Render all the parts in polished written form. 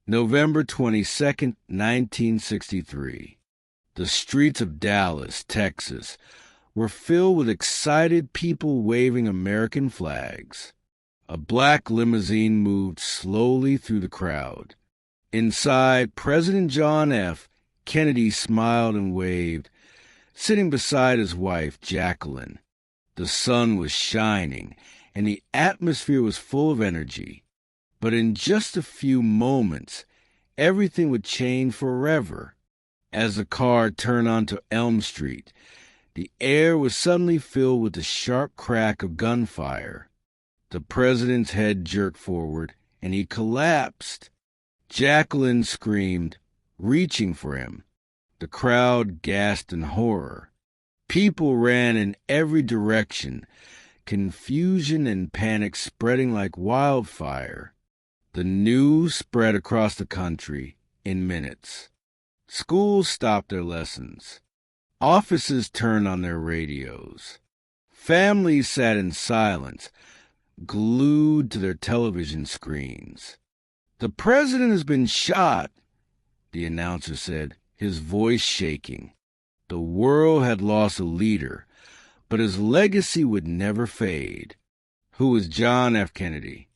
November 22nd, 1963. The streets of Dallas, Texas, were filled with excited people waving American flags. A black limousine moved slowly through the crowd. Inside, President John F. Kennedy smiled and waved, sitting beside his wife, Jacqueline. The sun was shining, and the atmosphere was full of energy. But in just a few moments, everything would change forever. As the car turned onto Elm Street, the air was suddenly filled with the sharp crack of gunfire. The president's head jerked forward, and he collapsed. Jacqueline screamed, reaching for him. The crowd gasped in horror. People ran in every direction, confusion and panic spreading like wildfire. The news spread across the country in minutes. Schools stopped their lessons. Offices turned on their radios. Families sat in silence, glued to their television screens. "The president has been shot," the announcer said, his voice shaking. The world had lost a leader, but his legacy would never fade. Who was John F. Kennedy?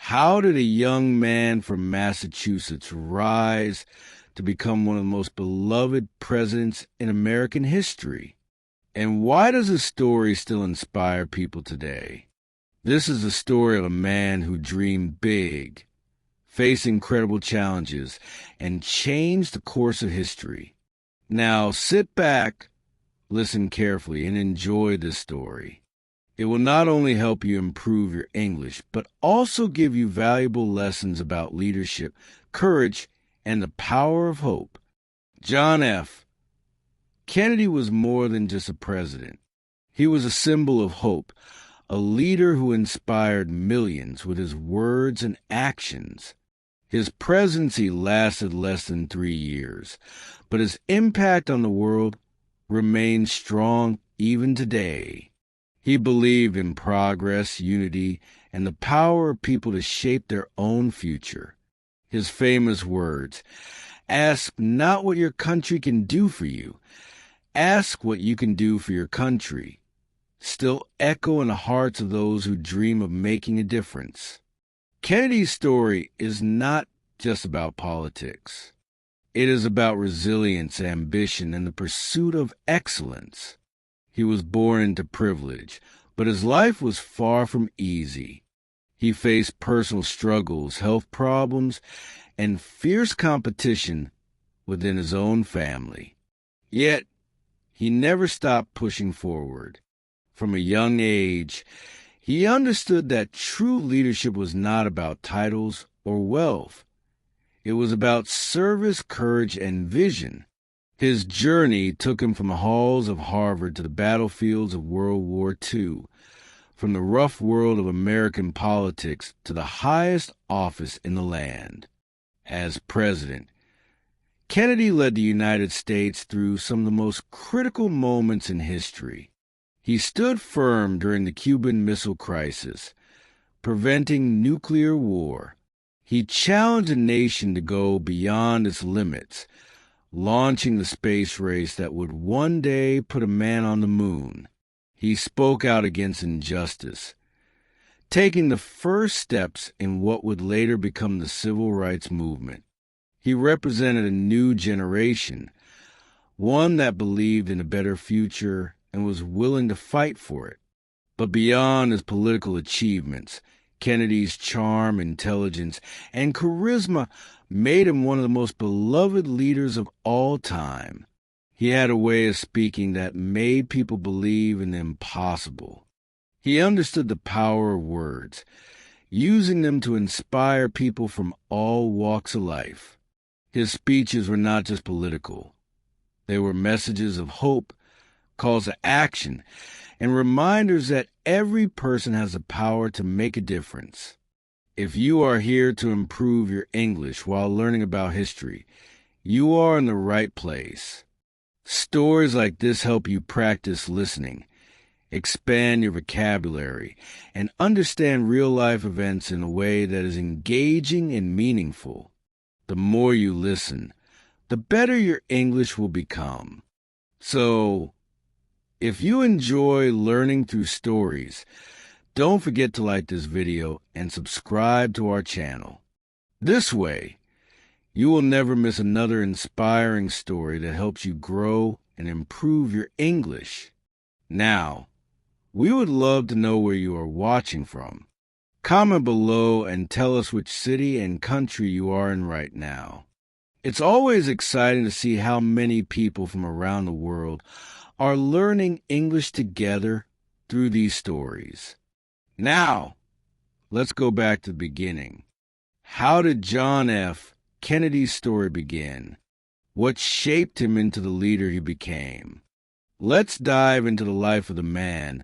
How did a young man from Massachusetts rise to become one of the most beloved presidents in American history? And why does his story still inspire people today? This is the story of a man who dreamed big, faced incredible challenges, and changed the course of history. Now sit back, listen carefully, and enjoy this story. It will not only help you improve your English, but also give you valuable lessons about leadership, courage, and the power of hope. John F. Kennedy was more than just a president. He was a symbol of hope, a leader who inspired millions with his words and actions. His presidency lasted less than 3 years, but his impact on the world remains strong even today. He believed in progress, unity, and the power of people to shape their own future. His famous words, "Ask not what your country can do for you, ask what you can do for your country," still echo in the hearts of those who dream of making a difference. Kennedy's story is not just about politics. It is about resilience, ambition, and the pursuit of excellence. He was born into privilege, but his life was far from easy. He faced personal struggles, health problems, and fierce competition within his own family. Yet, he never stopped pushing forward. From a young age, he understood that true leadership was not about titles or wealth. It was about service, courage, and vision. His journey took him from the halls of Harvard to the battlefields of World War II, from the rough world of American politics to the highest office in the land. As president, Kennedy led the United States through some of the most critical moments in history. He stood firm during the Cuban Missile Crisis, preventing nuclear war. He challenged a nation to go beyond its limits, launching the space race that would one day put a man on the moon. He spoke out against injustice, taking the first steps in what would later become the civil rights movement. He represented a new generation, one that believed in a better future and was willing to fight for it. But beyond his political achievements, Kennedy's charm, intelligence, and charisma made him one of the most beloved leaders of all time. He had a way of speaking that made people believe in the impossible. He understood the power of words, using them to inspire people from all walks of life. His speeches were not just political. They were messages of hope, calls to action, and reminders that every person has the power to make a difference. If you are here to improve your English while learning about history, you are in the right place. Stories like this help you practice listening, expand your vocabulary, and understand real-life events in a way that is engaging and meaningful. The more you listen, the better your English will become. So, if you enjoy learning through stories, don't forget to like this video and subscribe to our channel. This way, you will never miss another inspiring story that helps you grow and improve your English. Now, we would love to know where you are watching from. Comment below and tell us which city and country you are in right now. It's always exciting to see how many people from around the world are learning English together through these stories. Now, let's go back to the beginning. How did John F. Kennedy's story begin? What shaped him into the leader he became? Let's dive into the life of the man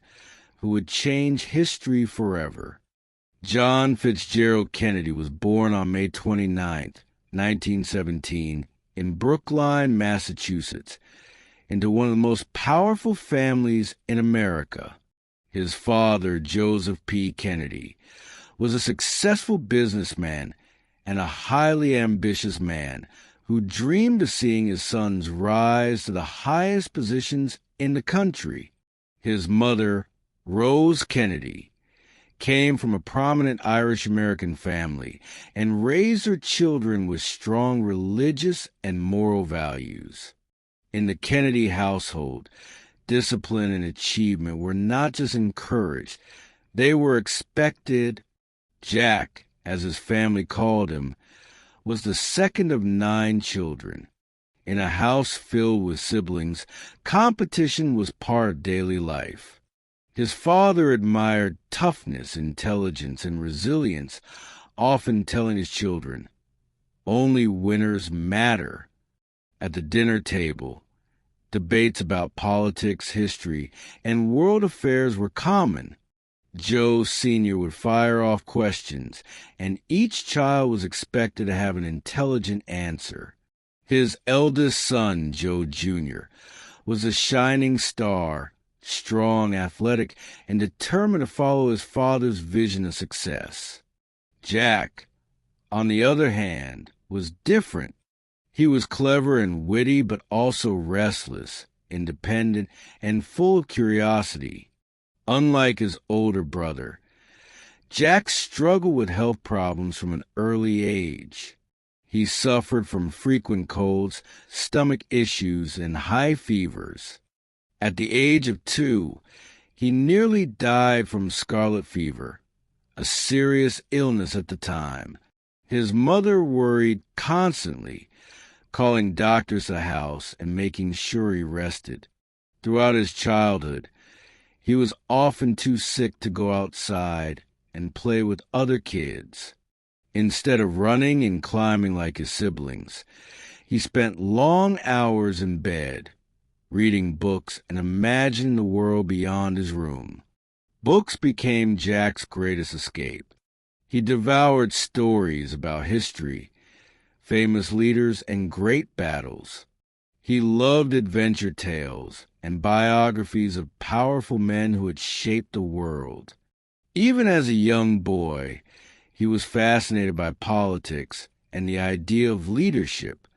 who would change history forever. John Fitzgerald Kennedy was born on May 29, 1917, in Brookline, Massachusetts, into one of the most powerful families in America. His father, Joseph P. Kennedy, was a successful businessman and a highly ambitious man who dreamed of seeing his sons rise to the highest positions in the country. His mother, Rose Kennedy, came from a prominent Irish-American family and raised her children with strong religious and moral values. In the Kennedy household, discipline and achievement were not just encouraged, they were expected. Jack, as his family called him, was the second of 9 children. In a house filled with siblings, competition was part of daily life. His father admired toughness, intelligence, and resilience, often telling his children, "Only winners matter." At the dinner table, debates about politics, history, and world affairs were common. Joe Sr. would fire off questions, and each child was expected to have an intelligent answer. His eldest son, Joe Jr., was a shining star, strong, athletic, and determined to follow his father's vision of success. Jack, on the other hand, was different. He was clever and witty, but also restless, independent, and full of curiosity. Unlike his older brother, Jack struggled with health problems from an early age. He suffered from frequent colds, stomach issues, and high fevers. At the age of 2, he nearly died from scarlet fever, a serious illness at the time. His mother worried constantly, calling doctors to the house and making sure he rested. Throughout his childhood, he was often too sick to go outside and play with other kids. Instead of running and climbing like his siblings, he spent long hours in bed, reading books and imagining the world beyond his room. Books became Jack's greatest escape. He devoured stories about history, famous leaders, and great battles. He loved adventure tales and biographies of powerful men who had shaped the world. Even as a young boy, he was fascinated by politics and the idea of leadership.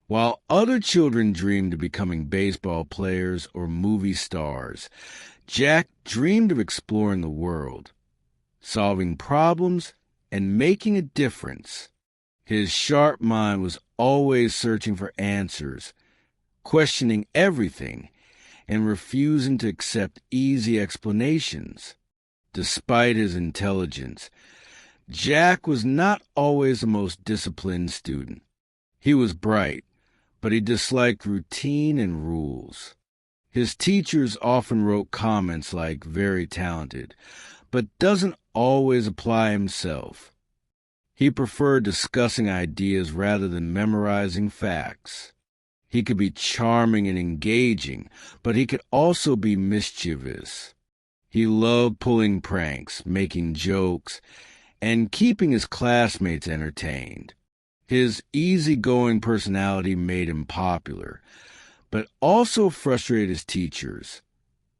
While other children dreamed of becoming baseball players or movie stars, Jack dreamed of exploring the world, solving problems, and making a difference. His sharp mind was always searching for answers, questioning everything, and refusing to accept easy explanations. Despite his intelligence, Jack was not always the most disciplined student. He was bright, but he disliked routine and rules. His teachers often wrote comments like "very talented," but doesn't always apply himself. He preferred discussing ideas rather than memorizing facts. He could be charming and engaging, but he could also be mischievous. He loved pulling pranks, making jokes, and keeping his classmates entertained. His easygoing personality made him popular, but also frustrated his teachers,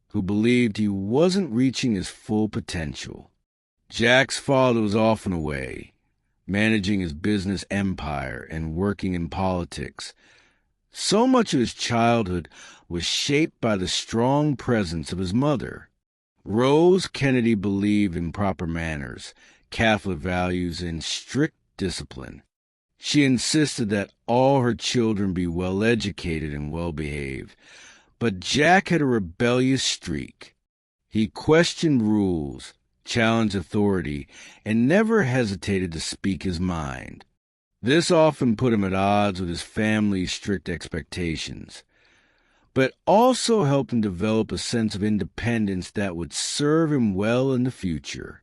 who believed he wasn't reaching his full potential. Jack's father was often away, managing his business empire and working in politics. So much of his childhood was shaped by the strong presence of his mother. Rose Kennedy believed in proper manners, Catholic values, and strict discipline. She insisted that all her children be well-educated and well-behaved. But Jack had a rebellious streak. He questioned rules, challenged authority, and never hesitated to speak his mind. This often put him at odds with his family's strict expectations, but also helped him develop a sense of independence that would serve him well in the future.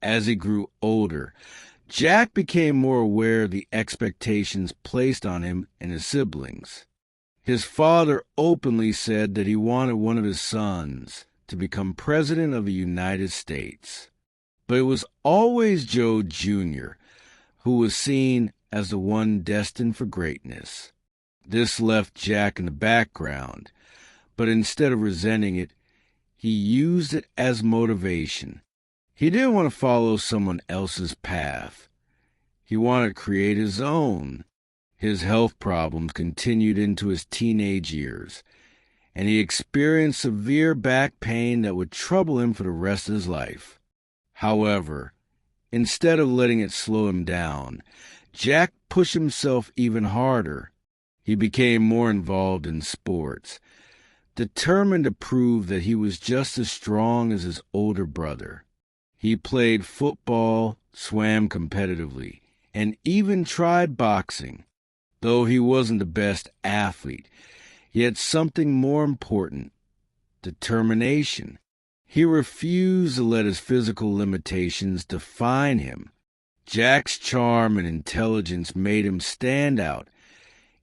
As he grew older, Jack became more aware of the expectations placed on him and his siblings. His father openly said that he wanted one of his sons to become President of the United States. But it was always Joe Jr. who was seen as the one destined for greatness. This left Jack in the background, but instead of resenting it, he used it as motivation. He didn't want to follow someone else's path. He wanted to create his own. His health problems continued into his teenage years, and he experienced severe back pain that would trouble him for the rest of his life. However, instead of letting it slow him down, Jack pushed himself even harder. He became more involved in sports, determined to prove that he was just as strong as his older brother. He played football, swam competitively, and even tried boxing. Though he wasn't the best athlete, he had something more important: determination. He refused to let his physical limitations define him. Jack's charm and intelligence made him stand out,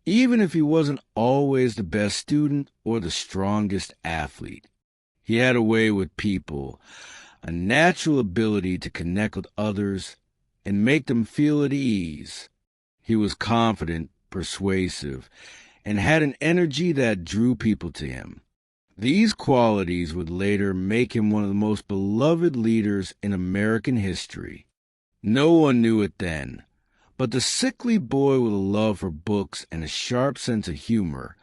even if he wasn't always the best student or the strongest athlete. He had a way with people, a natural ability to connect with others and make them feel at ease. He was confident, persuasive, and had an energy that drew people to him. These qualities would later make him one of the most beloved leaders in American history. No one knew it then, but the sickly boy with a love for books and a sharp sense of humor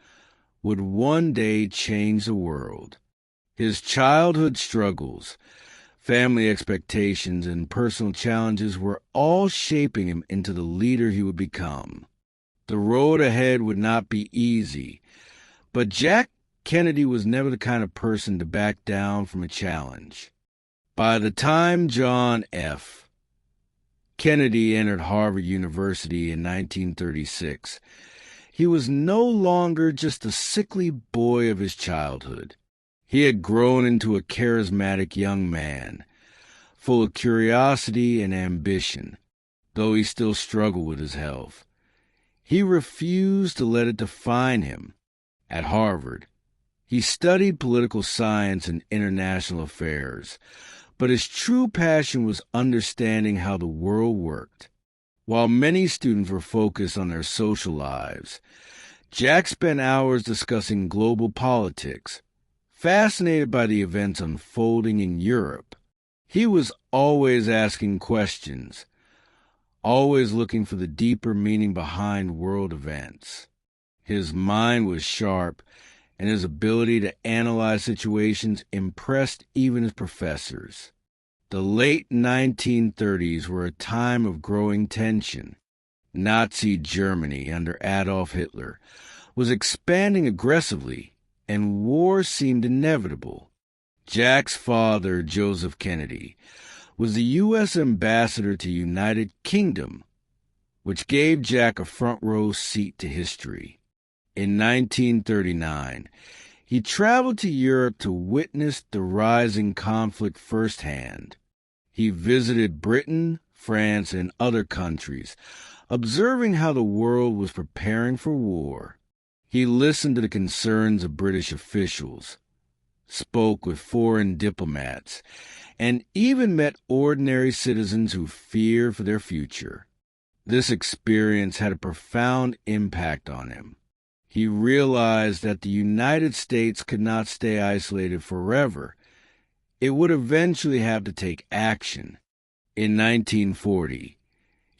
would one day change the world. His childhood struggles, family expectations, and personal challenges were all shaping him into the leader he would become. The road ahead would not be easy, but Jack Kennedy was never the kind of person to back down from a challenge. By the time John F. Kennedy entered Harvard University in 1936, he was no longer just a sickly boy of his childhood. He had grown into a charismatic young man, full of curiosity and ambition, though he still struggled with his health. He refused to let it define him. At Harvard, he studied political science and international affairs, but his true passion was understanding how the world worked. While many students were focused on their social lives, Jack spent hours discussing global politics, fascinated by the events unfolding in Europe. He was always asking questions, always looking for the deeper meaning behind world events. His mind was sharp, and his ability to analyze situations impressed even his professors. The late 1930s were a time of growing tension. Nazi Germany under Adolf Hitler was expanding aggressively, and war seemed inevitable. Jack's father, Joseph Kennedy, was the U.S. ambassador to the United Kingdom, which gave Jack a front-row seat to history. In 1939, he traveled to Europe to witness the rising conflict firsthand. He visited Britain, France, and other countries, observing how the world was preparing for war. He listened to the concerns of British officials, spoke with foreign diplomats, and even met ordinary citizens who feared for their future. This experience had a profound impact on him. He realized that the United States could not stay isolated forever. It would eventually have to take action. In 1940,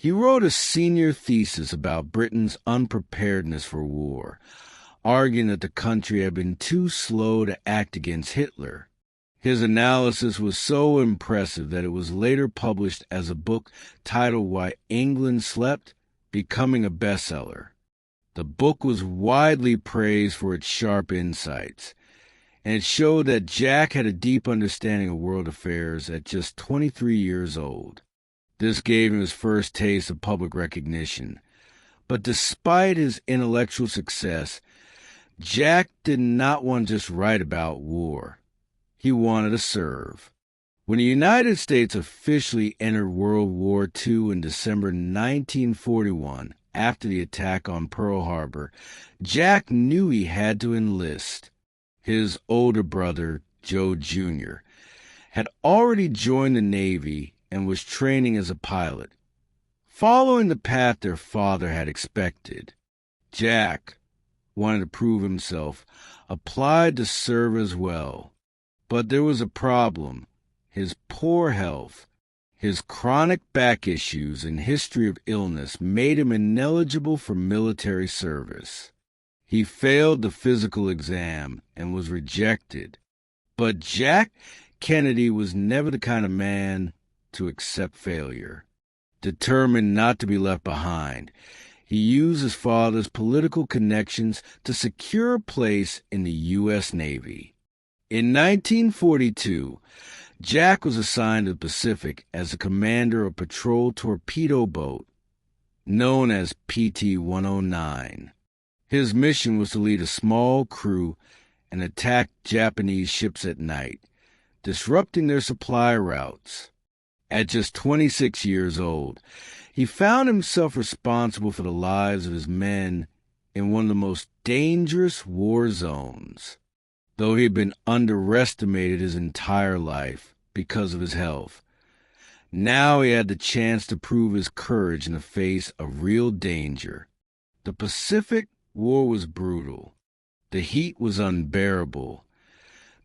He wrote a senior thesis about Britain's unpreparedness for war, arguing that the country had been too slow to act against Hitler. His analysis was so impressive that it was later published as a book titled Why England Slept, becoming a bestseller. The book was widely praised for its sharp insights, and it showed that Jack had a deep understanding of world affairs at just 23 years old. This gave him his first taste of public recognition. But despite his intellectual success, Jack did not want to just write about war. He wanted to serve. When the United States officially entered World War II in December 1941, after the attack on Pearl Harbor, Jack knew he had to enlist. His older brother, Joe Jr., had already joined the Navy and was training as a pilot. Following the path their father had expected, Jack wanted to prove himself, applied to serve as well. But there was a problem. His poor health, his chronic back issues, and history of illness made him ineligible for military service. He failed the physical exam and was rejected. But Jack Kennedy was never the kind of man to accept failure. Determined not to be left behind, he used his father's political connections to secure a place in the U.S. Navy. In 1942, Jack was assigned to the Pacific as the commander of a patrol torpedo boat, known as PT-109. His mission was to lead a small crew and attack Japanese ships at night, disrupting their supply routes. At just 26 years old, he found himself responsible for the lives of his men in one of the most dangerous war zones. Though he had been underestimated his entire life because of his health, now he had the chance to prove his courage in the face of real danger. The Pacific War was brutal. The heat was unbearable.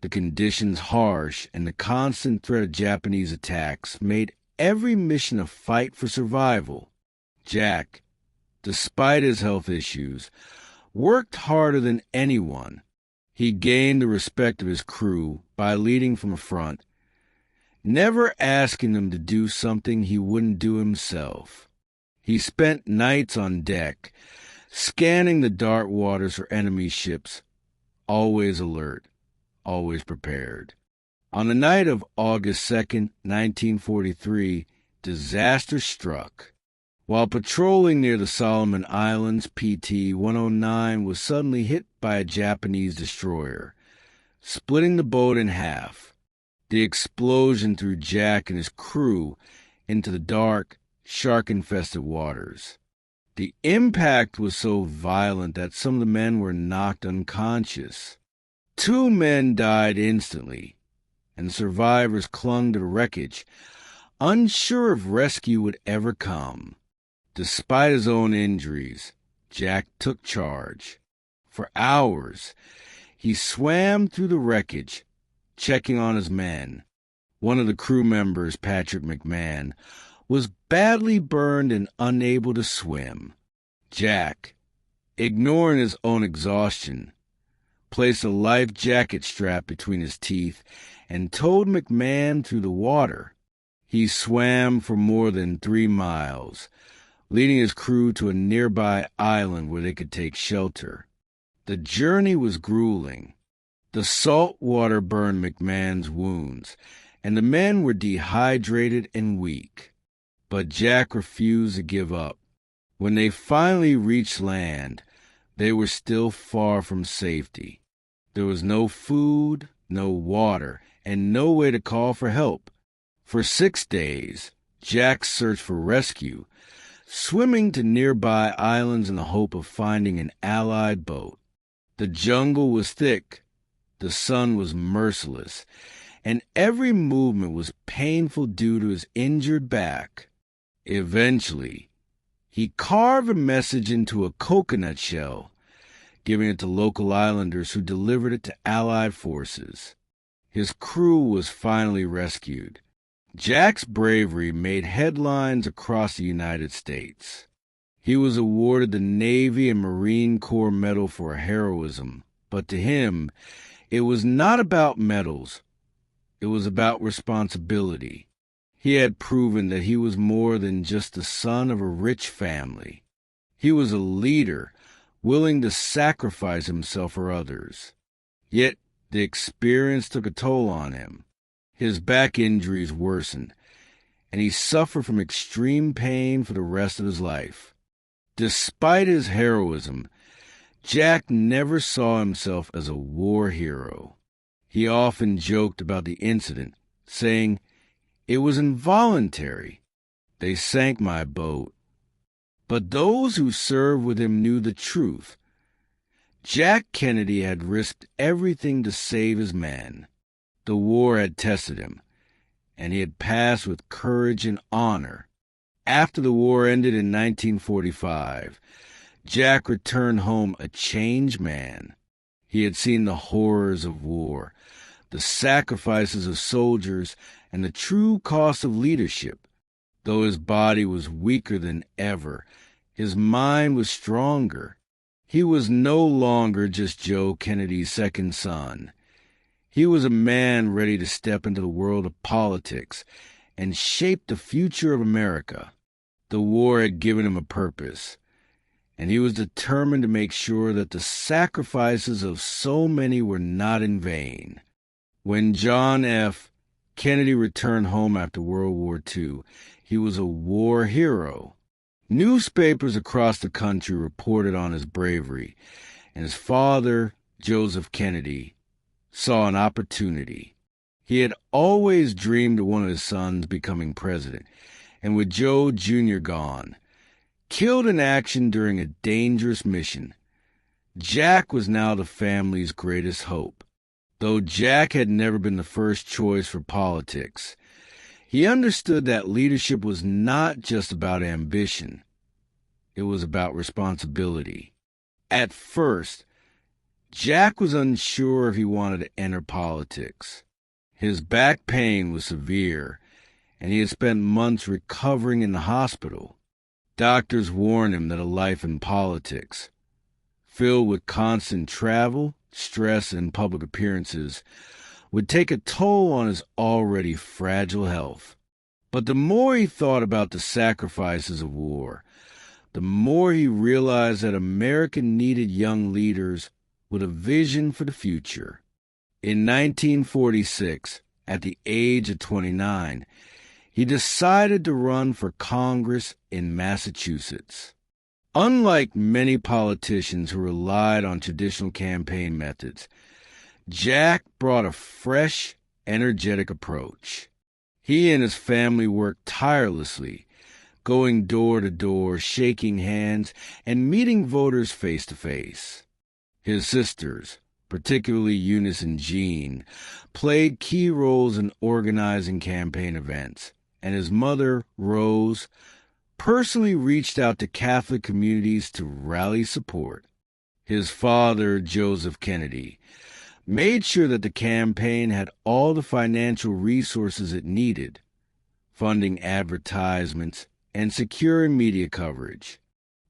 The conditions harsh, and the constant threat of Japanese attacks made every mission a fight for survival. Jack, despite his health issues, worked harder than anyone. He gained the respect of his crew by leading from the front, never asking them to do something he wouldn't do himself. He spent nights on deck, scanning the dark waters for enemy ships, always alert, always prepared. On the night of August 2nd, 1943, disaster struck. While patrolling near the Solomon Islands, PT-109 was suddenly hit by a Japanese destroyer, splitting the boat in half. The explosion threw Jack and his crew into the dark, shark-infested waters. The impact was so violent that some of the men were knocked unconscious. 2 men died instantly, and survivors clung to the wreckage, unsure if rescue would ever come. Despite his own injuries, Jack took charge. For hours, he swam through the wreckage, checking on his men. One of the crew members, Patrick McMahon, was badly burned and unable to swim. Jack, ignoring his own exhaustion, placed a life jacket strap between his teeth and towed McMahon through the water. He swam for more than 3 miles, leading his crew to a nearby island where they could take shelter. The journey was grueling. The salt water burned McMahon's wounds, and the men were dehydrated and weak. But Jack refused to give up. When they finally reached land, they were still far from safety. There was no food, no water, and no way to call for help. For 6 days, Jack searched for rescue, swimming to nearby islands in the hope of finding an Allied boat. The jungle was thick, the sun was merciless, and every movement was painful due to his injured back. Eventually, he carved a message into a coconut shell, giving it to local islanders who delivered it to Allied forces. His crew was finally rescued. Jack's bravery made headlines across the United States. He was awarded the Navy and Marine Corps Medal for heroism, but to him, it was not about medals. It was about responsibility. He had proven that he was more than just the son of a rich family. He was a leader, willing to sacrifice himself for others. Yet the experience took a toll on him. His back injuries worsened, and he suffered from extreme pain for the rest of his life. Despite his heroism, Jack never saw himself as a war hero. He often joked about the incident, saying, "It was involuntary. They sank my boat." But those who served with him knew the truth. Jack Kennedy had risked everything to save his men. The war had tested him, and he had passed with courage and honor. After the war ended in 1945, Jack returned home a changed man. He had seen the horrors of war, the sacrifices of soldiers, and the true cost of leadership. Though his body was weaker than ever, his mind was stronger. He was no longer just Joe Kennedy's second son. He was a man ready to step into the world of politics and shape the future of America. The war had given him a purpose, and he was determined to make sure that the sacrifices of so many were not in vain. When John F. Kennedy returned home after World War II, he was a war hero. Newspapers across the country reported on his bravery, and his father, Joseph Kennedy, saw an opportunity. He had always dreamed of one of his sons becoming president, and with Joe Jr. gone, killed in action during a dangerous mission, Jack was now the family's greatest hope. Though Jack had never been the first choice for politics, he understood that leadership was not just about ambition. It was about responsibility. At first, Jack was unsure if he wanted to enter politics. His back pain was severe, and he had spent months recovering in the hospital. Doctors warned him that a life in politics, filled with constant travel, stress, and public appearances, would take a toll on his already fragile health. But the more he thought about the sacrifices of war, the more he realized that America needed young leaders with a vision for the future. In 1946, at the age of 29, he decided to run for Congress in Massachusetts. Unlike many politicians who relied on traditional campaign methods, Jack brought a fresh, energetic approach. He and his family worked tirelessly, going door to door, shaking hands, and meeting voters face to face. His sisters, particularly Eunice and Jean, played key roles in organizing campaign events, and his mother, Rose, personally reached out to Catholic communities to rally support. His father, Joseph Kennedy, made sure that the campaign had all the financial resources it needed, funding advertisements and securing media coverage.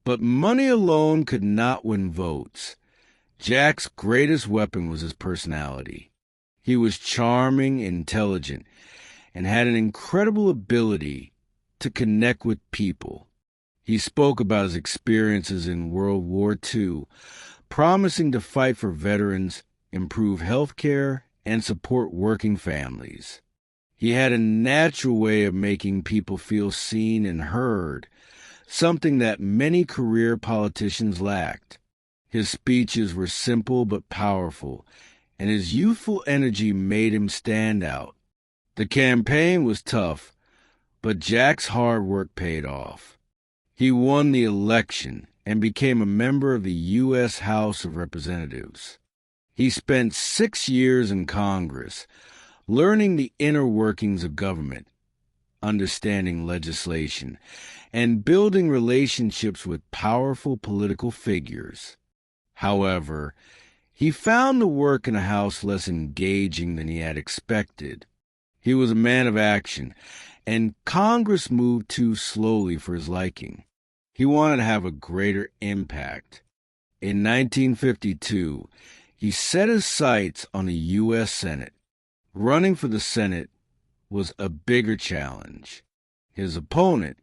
But money alone could not win votes. Jack's greatest weapon was his personality. He was charming, intelligent, and had an incredible ability to connect with people. He spoke about his experiences in World War II, promising to fight for veterans, improve health care, and support working families. He had a natural way of making people feel seen and heard, something that many career politicians lacked. His speeches were simple but powerful, and his youthful energy made him stand out. The campaign was tough, but Jack's hard work paid off. He won the election and became a member of the U.S. House of Representatives. He spent 6 years in Congress, learning the inner workings of government, understanding legislation, and building relationships with powerful political figures. However, he found the work in the House less engaging than he had expected. He was a man of action, and Congress moved too slowly for his liking. He wanted to have a greater impact. In 1952, he set his sights on the U.S. Senate. Running for the Senate was a bigger challenge. His opponent,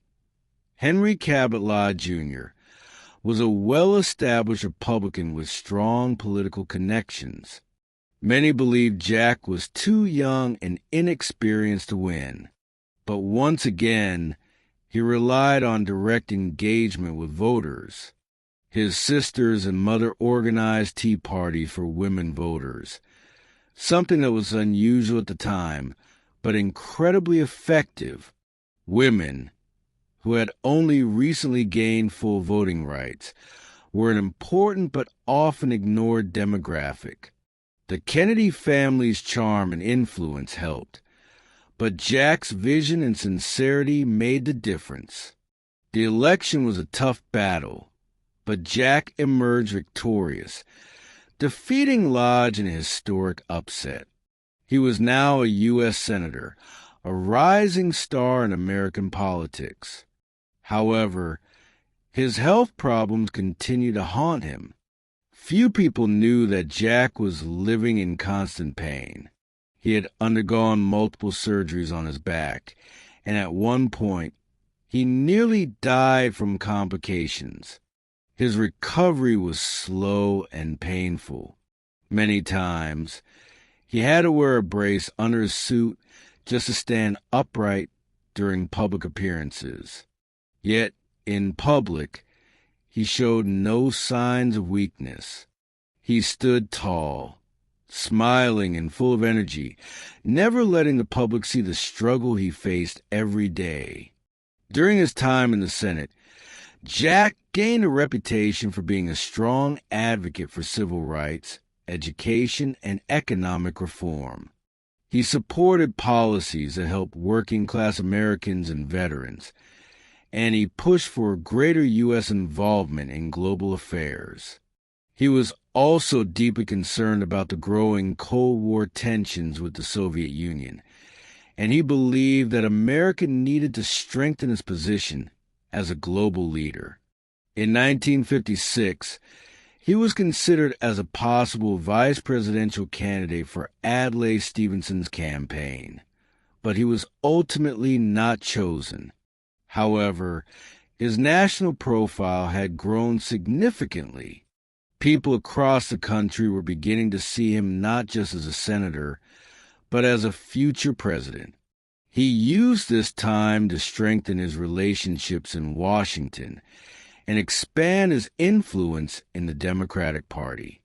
Henry Cabot Lodge Jr., was a well-established Republican with strong political connections. Many believed Jack was too young and inexperienced to win. But once again, he relied on direct engagement with voters. His sisters and mother organized tea parties for women voters, something that was unusual at the time, but incredibly effective. Women, who had only recently gained full voting rights, were an important but often ignored demographic. The Kennedy family's charm and influence helped, but Jack's vision and sincerity made the difference. The election was a tough battle, but Jack emerged victorious, defeating Lodge in a historic upset. He was now a U.S. Senator, a rising star in American politics. However, his health problems continued to haunt him. Few people knew that Jack was living in constant pain. He had undergone multiple surgeries on his back, and at one point, he nearly died from complications. His recovery was slow and painful. Many times, he had to wear a brace under his suit just to stand upright during public appearances. Yet, in public, he showed no signs of weakness. He stood tall, smiling and full of energy, never letting the public see the struggle he faced every day. During his time in the Senate, Jack gained a reputation for being a strong advocate for civil rights, education, and economic reform. He supported policies that helped working-class Americans and veterans, and he pushed for greater U.S. involvement in global affairs. He was also deeply concerned about the growing Cold War tensions with the Soviet Union, and he believed that America needed to strengthen its position as a global leader. In 1956, he was considered as a possible vice presidential candidate for Adlai Stevenson's campaign, but he was ultimately not chosen. However, his national profile had grown significantly. People across the country were beginning to see him not just as a senator, but as a future president. He used this time to strengthen his relationships in Washington and expand his influence in the Democratic Party.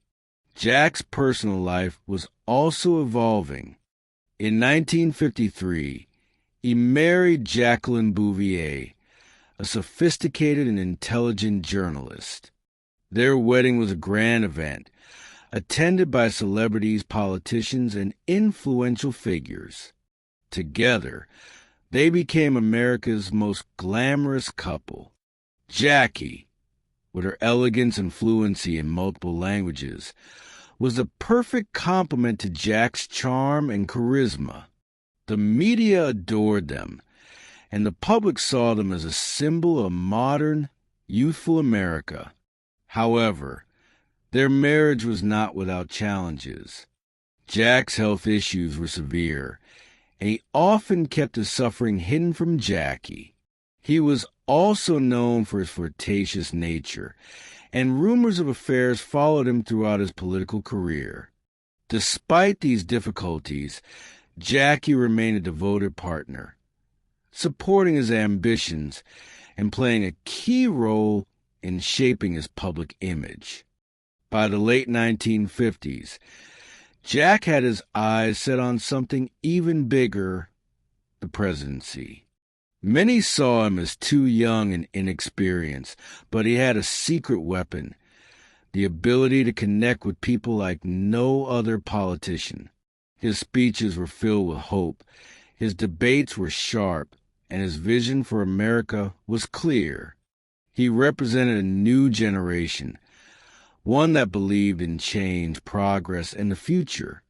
Jack's personal life was also evolving. In 1953, he married Jacqueline Bouvier, a sophisticated and intelligent journalist. Their wedding was a grand event, attended by celebrities, politicians, and influential figures. Together, they became America's most glamorous couple. Jackie, with her elegance and fluency in multiple languages, was the perfect complement to Jack's charm and charisma. The media adored them, and the public saw them as a symbol of modern, youthful America. However, their marriage was not without challenges. Jack's health issues were severe, and he often kept his suffering hidden from Jackie. He was also known for his flirtatious nature, and rumors of affairs followed him throughout his political career. Despite these difficulties, Jackie remained a devoted partner, supporting his ambitions and playing a key role in shaping his public image. By the late 1950s, Jack had his eyes set on something even bigger, the presidency. Many saw him as too young and inexperienced, but he had a secret weapon, the ability to connect with people like no other politician. His speeches were filled with hope, his debates were sharp, and his vision for America was clear. He represented a new generation, one that believed in change, progress, and the future.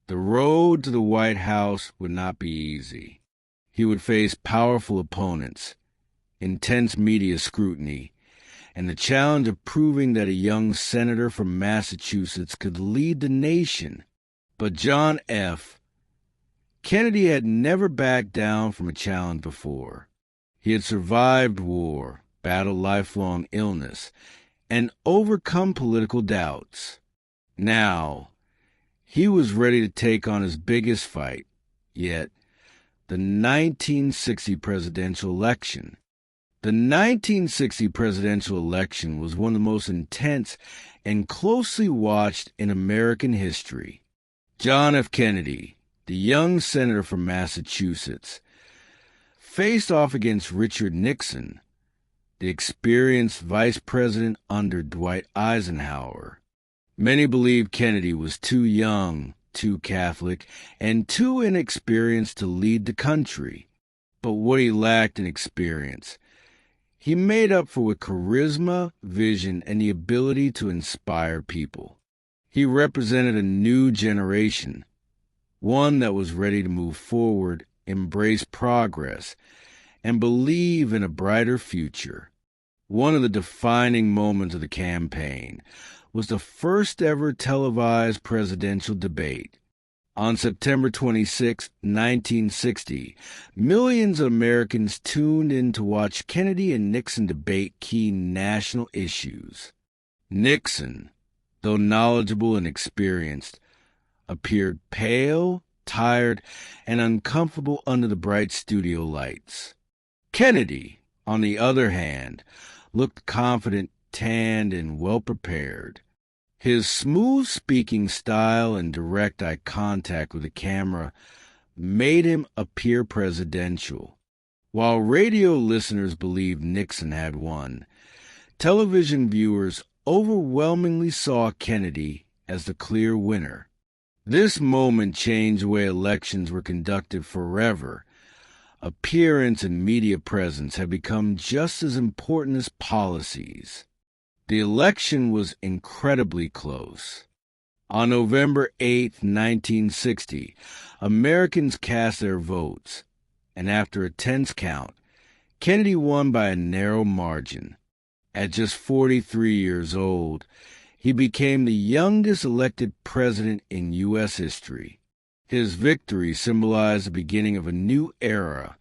The road to the White House would not be easy. He would face powerful opponents, intense media scrutiny, and the challenge of proving that a young senator from Massachusetts could lead the nation. But John F. Kennedy had never backed down from a challenge before. He had survived war, battled lifelong illness, and overcome political doubts. Now, he was ready to take on his biggest fight, yet the 1960 presidential election. The 1960 presidential election was one of the most intense and closely watched in American history. John F. Kennedy, the young senator from Massachusetts, faced off against Richard Nixon, the experienced vice president under Dwight Eisenhower. Many believed Kennedy was too young, too Catholic, and too inexperienced to lead the country. But what he lacked in experience, he made up for with charisma, vision, and the ability to inspire people. He represented a new generation, one that was ready to move forward, embrace progress, and believe in a brighter future. One of the defining moments of the campaign was the first ever televised presidential debate. On September 26, 1960, millions of Americans tuned in to watch Kennedy and Nixon debate key national issues. Nixon, though knowledgeable and experienced, appeared pale, tired, and uncomfortable under the bright studio lights. Kennedy, on the other hand, looked confident, tanned, and well-prepared. His smooth speaking style and direct eye contact with the camera made him appear presidential. While radio listeners believed Nixon had won, television viewers overwhelmingly saw Kennedy as the clear winner. This moment changed the way elections were conducted forever. Appearance and media presence have become just as important as policies. The election was incredibly close. On November 8, 1960, Americans cast their votes, and after a tense count, Kennedy won by a narrow margin. At just 43 years old, he became the youngest elected president in U.S. history. His victory symbolized the beginning of a new era,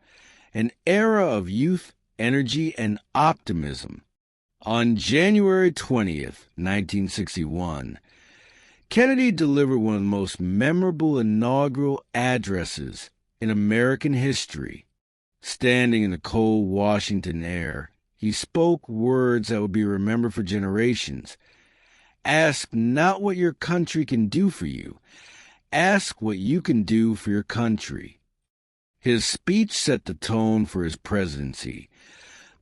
an era of youth, energy, and optimism. On January 20th, 1961, Kennedy delivered one of the most memorable inaugural addresses in American history. Standing in the cold Washington air, he spoke words that would be remembered for generations. Ask not what your country can do for you. Ask what you can do for your country. His speech set the tone for his presidency,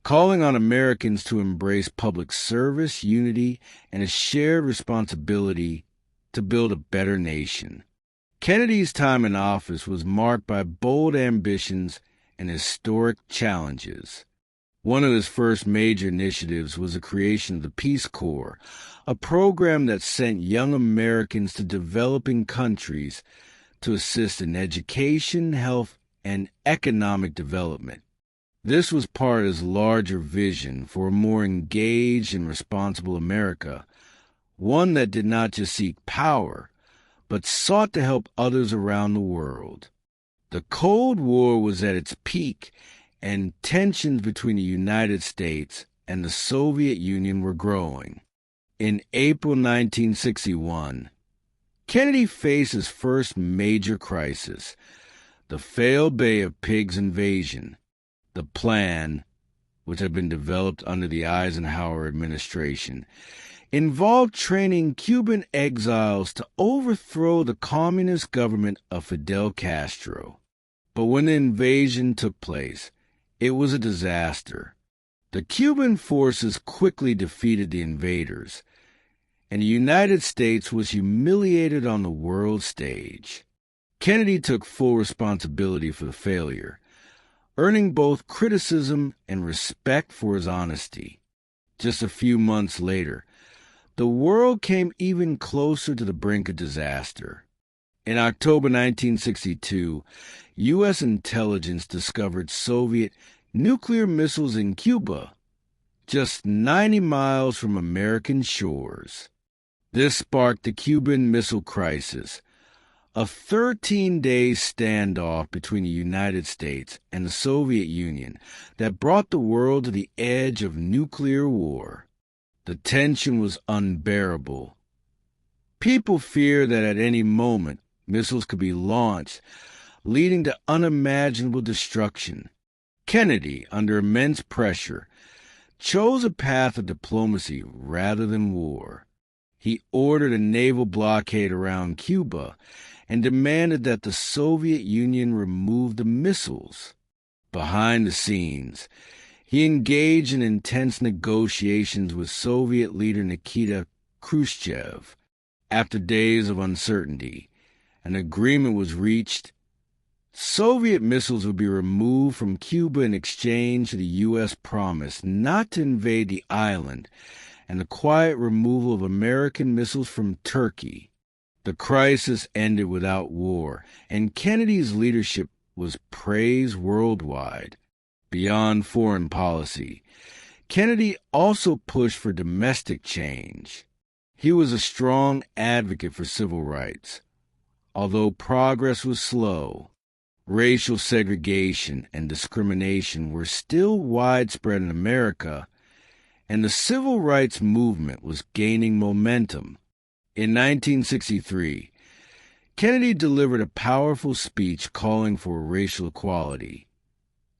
calling on Americans to embrace public service, unity, and a shared responsibility to build a better nation. Kennedy's time in office was marked by bold ambitions and historic challenges. One of his first major initiatives was the creation of the Peace Corps, a program that sent young Americans to developing countries to assist in education, health, and economic development. This was part of his larger vision for a more engaged and responsible America, one that did not just seek power, but sought to help others around the world. The Cold War was at its peak, and tensions between the United States and the Soviet Union were growing. In April 1961, Kennedy faced his first major crisis, the failed Bay of Pigs invasion. The plan, which had been developed under the Eisenhower administration, involved training Cuban exiles to overthrow the communist government of Fidel Castro. But when the invasion took place, it was a disaster. The Cuban forces quickly defeated the invaders, and the United States was humiliated on the world stage. Kennedy took full responsibility for the failure, earning both criticism and respect for his honesty. Just a few months later, the world came even closer to the brink of disaster. In October 1962, U.S. intelligence discovered Soviet nuclear missiles in Cuba, just 90 miles from American shores. This sparked the Cuban Missile Crisis, a 13-day standoff between the United States and the Soviet Union that brought the world to the edge of nuclear war. The tension was unbearable. People feared that at any moment missiles could be launched, leading to unimaginable destruction. Kennedy, under immense pressure, chose a path of diplomacy rather than war. He ordered a naval blockade around Cuba and demanded that the Soviet Union remove the missiles. Behind the scenes, he engaged in intense negotiations with Soviet leader Nikita Khrushchev. After days of uncertainty, an agreement was reached. Soviet missiles would be removed from Cuba in exchange for the U.S. promise not to invade the island and the quiet removal of American missiles from Turkey. The crisis ended without war, and Kennedy's leadership was praised worldwide. Beyond foreign policy, Kennedy also pushed for domestic change. He was a strong advocate for civil rights. Although progress was slow, racial segregation and discrimination were still widespread in America, and the civil rights movement was gaining momentum. In 1963, Kennedy delivered a powerful speech calling for racial equality,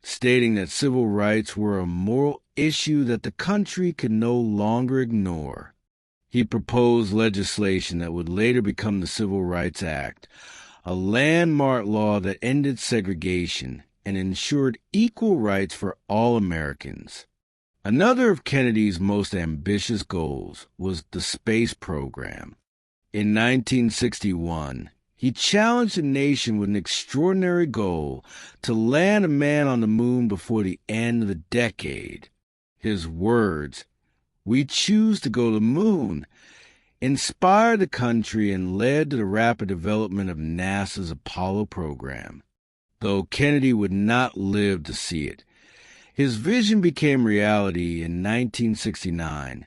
stating that civil rights were a moral issue that the country could no longer ignore. He proposed legislation that would later become the Civil Rights Act, a landmark law that ended segregation and ensured equal rights for all Americans. Another of Kennedy's most ambitious goals was the space program. In 1961, he challenged the nation with an extraordinary goal to land a man on the moon before the end of the decade. His words, "We choose to go to the moon," inspired the country and led to the rapid development of NASA's Apollo program. Though Kennedy would not live to see it, his vision became reality in 1969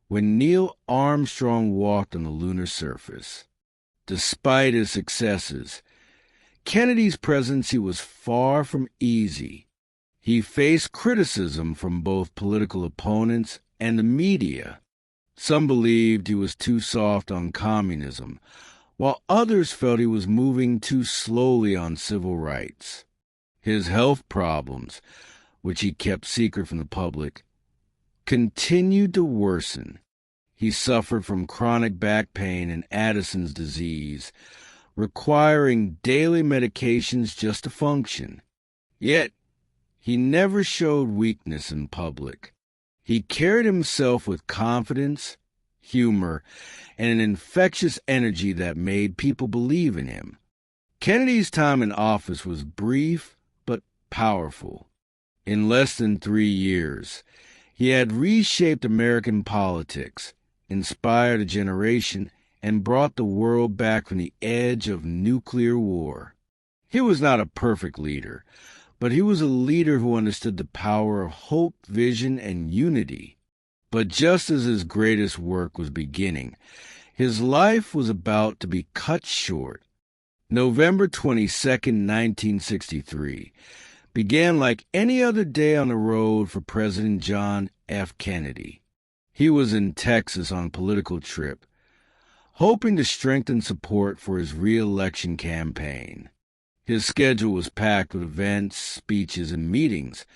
when Neil Armstrong walked on the lunar surface. Despite his successes, Kennedy's presidency was far from easy. He faced criticism from both political opponents and the media. Some believed he was too soft on communism, while others felt he was moving too slowly on civil rights. His health problems, which he kept secret from the public, continued to worsen. He suffered from chronic back pain and Addison's disease, requiring daily medications just to function. Yet, he never showed weakness in public. He carried himself with confidence, humor, and an infectious energy that made people believe in him. Kennedy's time in office was brief but powerful. In less than 3 years, he had reshaped American politics, inspired a generation, and brought the world back from the edge of nuclear war. He was not a perfect leader, but he was a leader who understood the power of hope, vision, and unity. But just as his greatest work was beginning, his life was about to be cut short. November 22nd, 1963, began like any other day on the road for President John F. Kennedy. He was in Texas on a political trip, hoping to strengthen support for his re-election campaign. His schedule was packed with events, speeches, and meetings,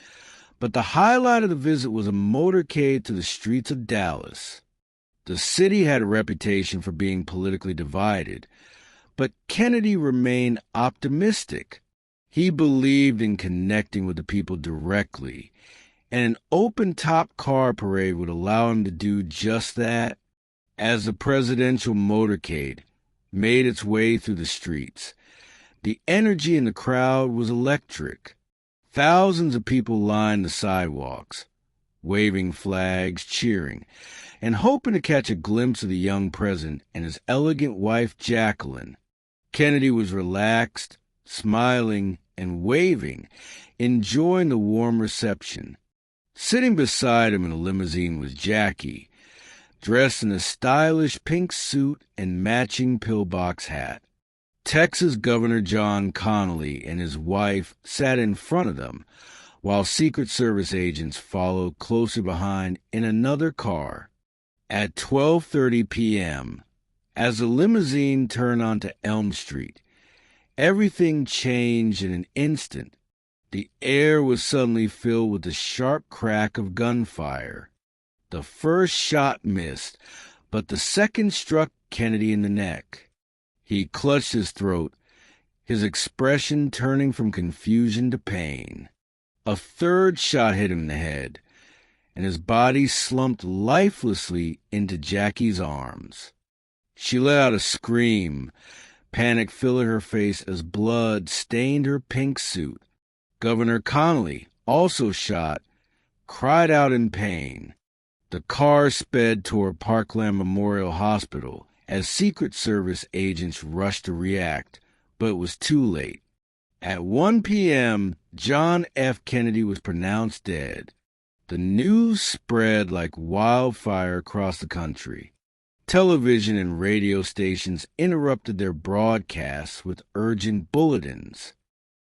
but the highlight of the visit was a motorcade to the streets of Dallas. The city had a reputation for being politically divided, but Kennedy remained optimistic. He believed in connecting with the people directly, and an open-top car parade would allow him to do just that. As the presidential motorcade made its way through the streets, the energy in the crowd was electric. Thousands of people lined the sidewalks, waving flags, cheering, and hoping to catch a glimpse of the young president and his elegant wife, Jacqueline. Kennedy was relaxed, smiling, and waving, enjoying the warm reception. Sitting beside him in a limousine was Jackie, dressed in a stylish pink suit and matching pillbox hat. Texas Governor John Connally and his wife sat in front of them, while Secret Service agents followed closer behind in another car. At 12:30 p.m., as the limousine turned onto Elm Street, everything changed in an instant. The air was suddenly filled with the sharp crack of gunfire. The first shot missed, but the second struck Kennedy in the neck. He clutched his throat, his expression turning from confusion to pain. A third shot hit him in the head, and his body slumped lifelessly into Jackie's arms. She let out a scream, panic filling her face as blood stained her pink suit. Governor Connally, also shot, cried out in pain. The car sped toward Parkland Memorial Hospital as Secret Service agents rushed to react, but it was too late. At 1 p.m., John F. Kennedy was pronounced dead. The news spread like wildfire across the country. Television and radio stations interrupted their broadcasts with urgent bulletins.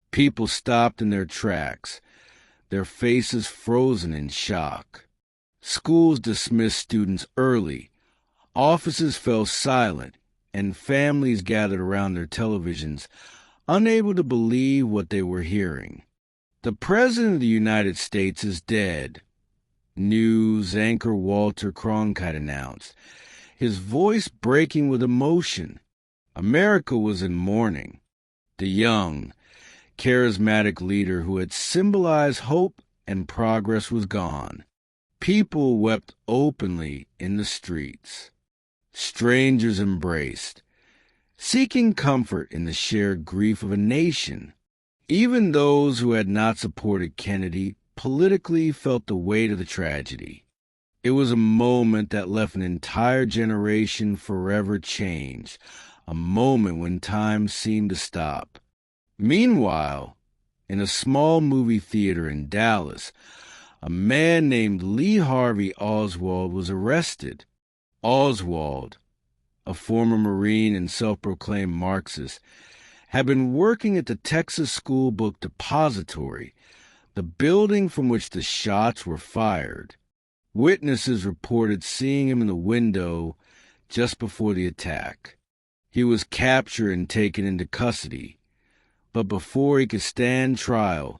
People stopped in their tracks, their faces frozen in shock. Schools dismissed students early, offices fell silent, and families gathered around their televisions, unable to believe what they were hearing. The President of the United States is dead, news anchor Walter Cronkite announced, his voice breaking with emotion. America was in mourning. The young, charismatic leader who had symbolized hope and progress was gone. People wept openly in the streets. Strangers embraced, seeking comfort in the shared grief of a nation. Even those who had not supported Kennedy politically felt the weight of the tragedy. It was a moment that left an entire generation forever changed, a moment when time seemed to stop. Meanwhile, in a small movie theater in Dallas, a man named Lee Harvey Oswald was arrested. Oswald, a former Marine and self-proclaimed Marxist, had been working at the Texas School Book Depository, the building from which the shots were fired. Witnesses reported seeing him in the window just before the attack. He was captured and taken into custody, but before he could stand trial,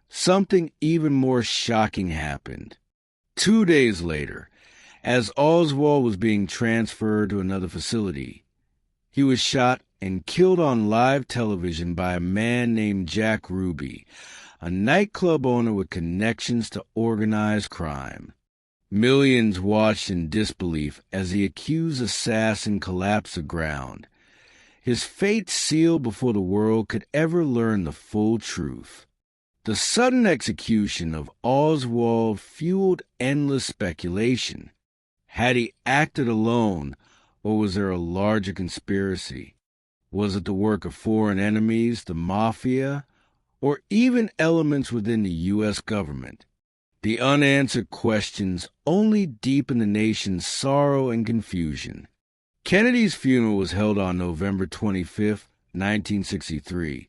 something even more shocking happened. 2 days later, as Oswald was being transferred to another facility, he was shot and killed on live television by a man named Jack Ruby, a nightclub owner with connections to organized crime. Millions watched in disbelief as the accused assassin collapsed to the ground, his fate sealed before the world could ever learn the full truth. The sudden execution of Oswald fueled endless speculation. Had he acted alone, or was there a larger conspiracy? Was it the work of foreign enemies, the mafia, or even elements within the U.S. government? The unanswered questions only deepened the nation's sorrow and confusion. Kennedy's funeral was held on November 25, 1963.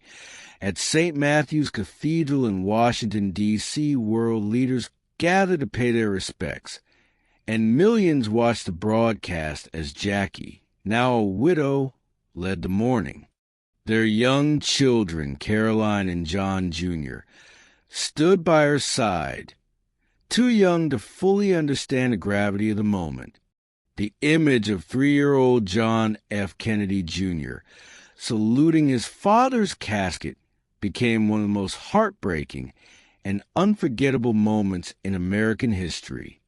At St. Matthew's Cathedral in Washington, D.C., world leaders gathered to pay their respects, and millions watched the broadcast as Jackie, now a widow, led the mourning. Their young children, Caroline and John Jr., stood by her side, too young to fully understand the gravity of the moment. The image of 3-year-old John F. Kennedy Jr. saluting his father's casket became one of the most heartbreaking and unforgettable moments in American history.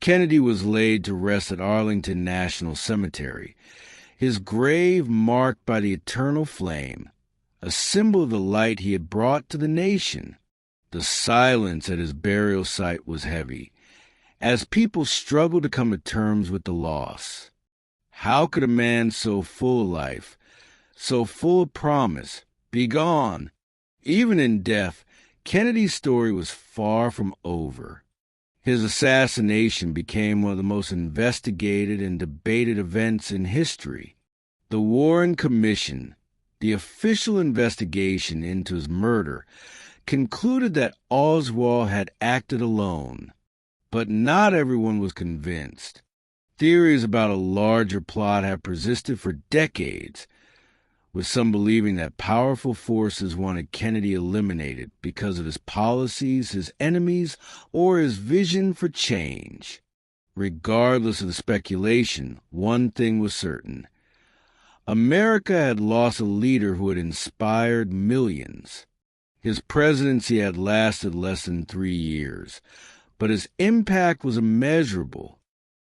Kennedy was laid to rest at Arlington National Cemetery, his grave marked by the eternal flame, a symbol of the light he had brought to the nation. The silence at his burial site was heavy, as people struggled to come to terms with the loss. How could a man so full of life, so full of promise. Be gone. Even in death, Kennedy's story was far from over. His assassination became one of the most investigated and debated events in history. The Warren Commission, the official investigation into his murder, concluded that Oswald had acted alone. But not everyone was convinced. Theories about a larger plot have persisted for decades, with some believing that powerful forces wanted Kennedy eliminated because of his policies, his enemies, or his vision for change. Regardless of the speculation, one thing was certain. America had lost a leader who had inspired millions. His presidency had lasted less than 3 years, but his impact was immeasurable.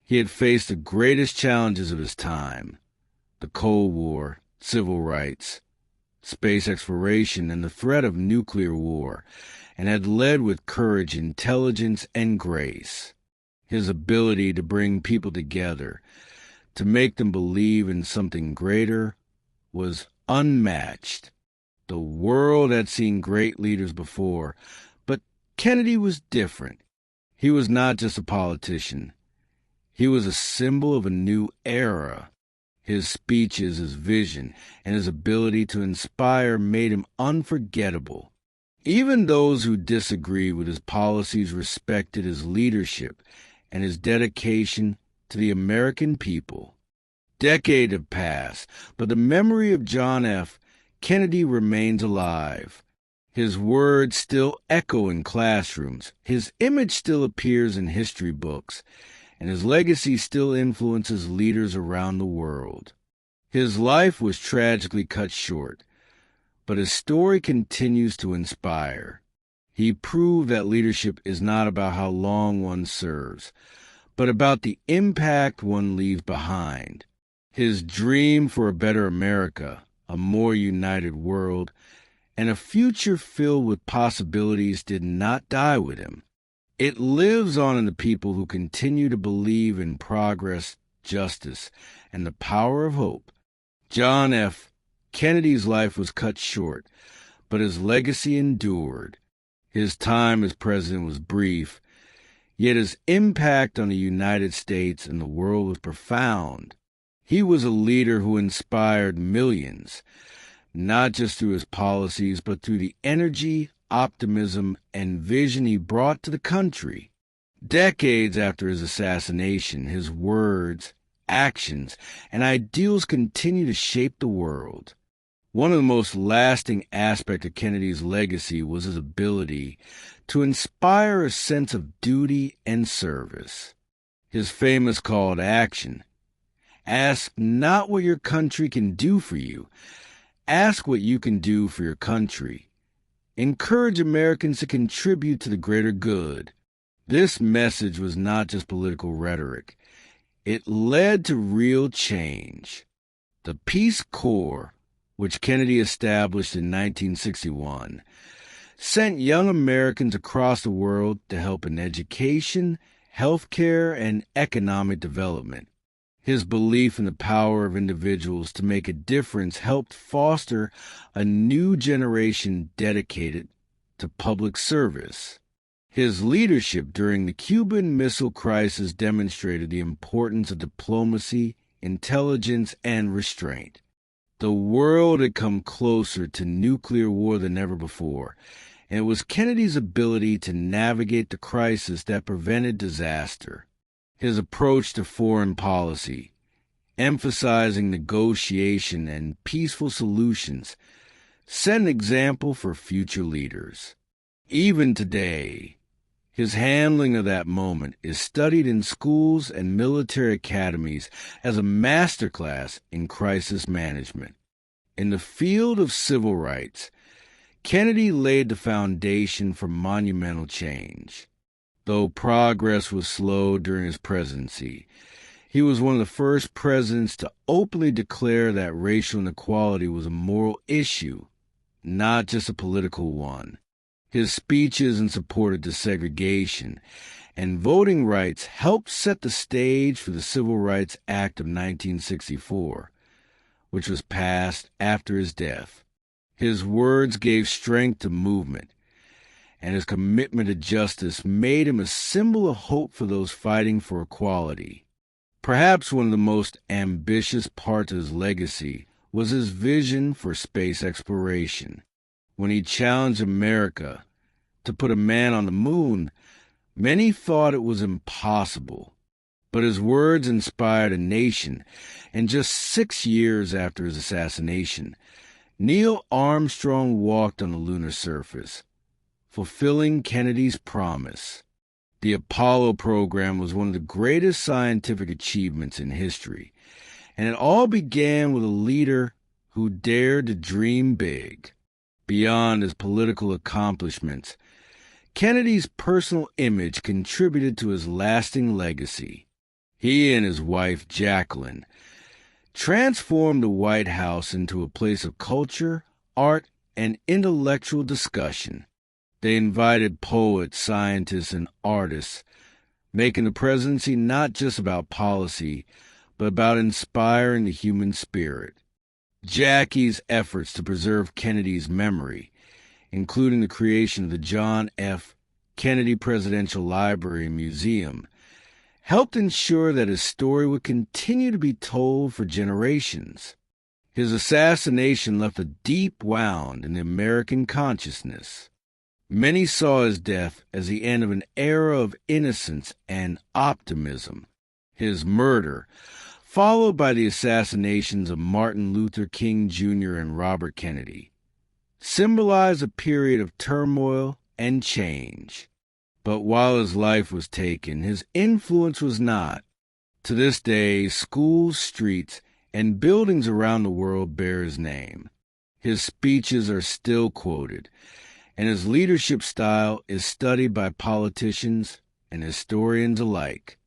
He had faced the greatest challenges of his time: the Cold War, civil rights, space exploration, and the threat of nuclear war, and had led with courage, intelligence, and grace. His ability to bring people together, to make them believe in something greater, was unmatched. The world had seen great leaders before, but Kennedy was different. He was not just a politician. He was a symbol of a new era. His speeches, his vision, and his ability to inspire made him unforgettable. Even those who disagreed with his policies respected his leadership and his dedication to the American people. Decades have passed, but the memory of John F. Kennedy remains alive. His words still echo in classrooms, his image still appears in history books, and his legacy still influences leaders around the world. His life was tragically cut short, but his story continues to inspire. He proved that leadership is not about how long one serves, but about the impact one leaves behind. His dream for a better America, a more united world, and a future filled with possibilities did not die with him. It lives on in the people who continue to believe in progress, justice, and the power of hope. John F. Kennedy's life was cut short, but his legacy endured. His time as president was brief, yet his impact on the United States and the world was profound. He was a leader who inspired millions, not just through his policies, but through the energy, optimism, and vision he brought to the country. Decades after his assassination, his words, actions, and ideals continue to shape the world. One of the most lasting aspects of Kennedy's legacy was his ability to inspire a sense of duty and service. His famous call to action: ask not what your country can do for you, ask what you can do for your country. Encourage Americans to contribute to the greater good. This message was not just political rhetoric. It led to real change. The Peace Corps, which Kennedy established in 1961, sent young Americans across the world to help in education, healthcare, and economic development. His belief in the power of individuals to make a difference helped foster a new generation dedicated to public service. His leadership during the Cuban Missile Crisis demonstrated the importance of diplomacy, intelligence, and restraint. The world had come closer to nuclear war than ever before, and it was Kennedy's ability to navigate the crisis that prevented disaster. His approach to foreign policy, emphasizing negotiation and peaceful solutions, set an example for future leaders. Even today, his handling of that moment is studied in schools and military academies as a masterclass in crisis management. In the field of civil rights, Kennedy laid the foundation for monumental change. Though progress was slow during his presidency, he was one of the first presidents to openly declare that racial inequality was a moral issue, not just a political one. His speeches in support of desegregation and voting rights helped set the stage for the Civil Rights Act of 1964, which was passed after his death. His words gave strength to movement, and his commitment to justice made him a symbol of hope for those fighting for equality. Perhaps one of the most ambitious parts of his legacy was his vision for space exploration. When he challenged America to put a man on the moon, many thought it was impossible. But his words inspired a nation, and just 6 years after his assassination, Neil Armstrong walked on the lunar surface, fulfilling Kennedy's promise. The Apollo program was one of the greatest scientific achievements in history, and it all began with a leader who dared to dream big. Beyond his political accomplishments, Kennedy's personal image contributed to his lasting legacy. He and his wife, Jacqueline, transformed the White House into a place of culture, art, and intellectual discussion. They invited poets, scientists, and artists, making the presidency not just about policy, but about inspiring the human spirit. Jackie's efforts to preserve Kennedy's memory, including the creation of the John F. Kennedy Presidential Library and Museum, helped ensure that his story would continue to be told for generations. His assassination left a deep wound in the American consciousness. Many saw his death as the end of an era of innocence and optimism. His murder, followed by the assassinations of Martin Luther King Jr. and Robert Kennedy, symbolized a period of turmoil and change. But while his life was taken, his influence was not. To this day, schools, streets, and buildings around the world bear his name. His speeches are still quoted, and his leadership style is studied by politicians and historians alike.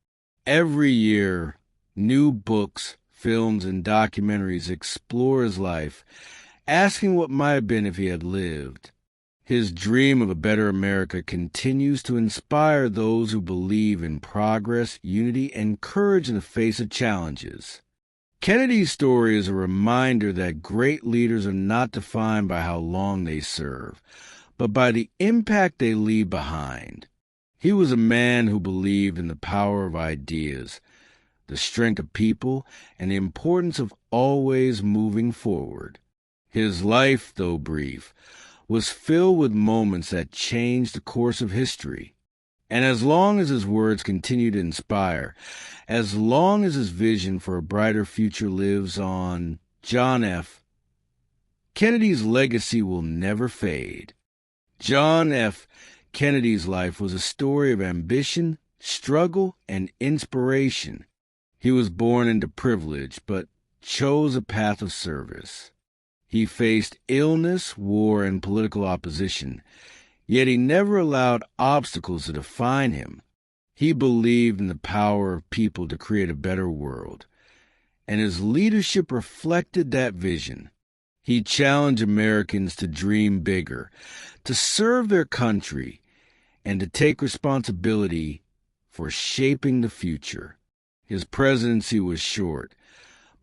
Every year, new books, films, and documentaries explore his life, asking what might have been if he had lived. His dream of a better America continues to inspire those who believe in progress, unity, and courage in the face of challenges. Kennedy's story is a reminder that great leaders are not defined by how long they serve, but by the impact they leave behind. He was a man who believed in the power of ideas, the strength of people, and the importance of always moving forward. His life, though brief, was filled with moments that changed the course of history. And as long as his words continue to inspire, as long as his vision for a brighter future lives on, John F., Kennedy's legacy will never fade. John F. Kennedy's life was a story of ambition, struggle, and inspiration. He was born into privilege, but chose a path of service. He faced illness, war, and political opposition, yet he never allowed obstacles to define him. He believed in the power of people to create a better world, and his leadership reflected that vision. He challenged Americans to dream bigger, to serve their country, and to take responsibility for shaping the future. His presidency was short,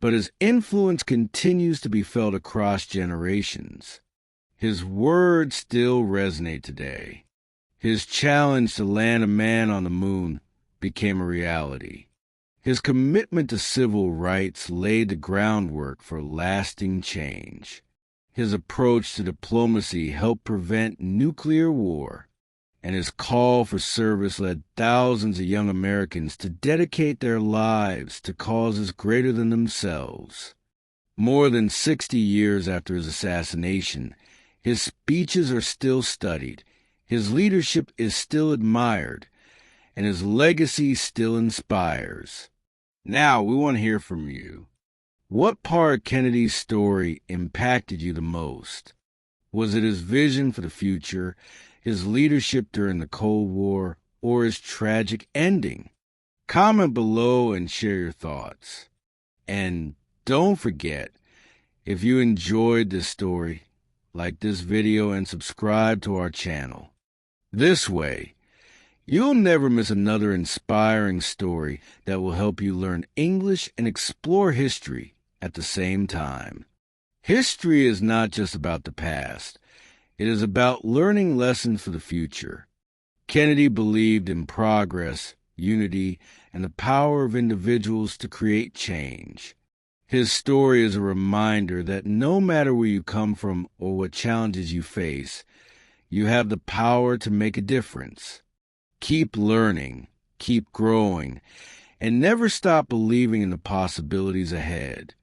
but his influence continues to be felt across generations. His words still resonate today. His challenge to land a man on the moon became a reality. His commitment to civil rights laid the groundwork for lasting change. His approach to diplomacy helped prevent nuclear war, and his call for service led thousands of young Americans to dedicate their lives to causes greater than themselves. More than 60 years after his assassination, his speeches are still studied, his leadership is still admired, and his legacy still inspires. Now, we want to hear from you. What part of Kennedy's story impacted you the most? Was it his vision for the future, his leadership during the Cold War, or his tragic ending? Comment below and share your thoughts. And don't forget, if you enjoyed this story, like this video and subscribe to our channel. This way, you'll never miss another inspiring story that will help you learn English and explore history at the same time. History is not just about the past. It is about learning lessons for the future. Kennedy believed in progress, unity, and the power of individuals to create change. His story is a reminder that no matter where you come from or what challenges you face, you have the power to make a difference. Keep learning, keep growing, and never stop believing in the possibilities ahead.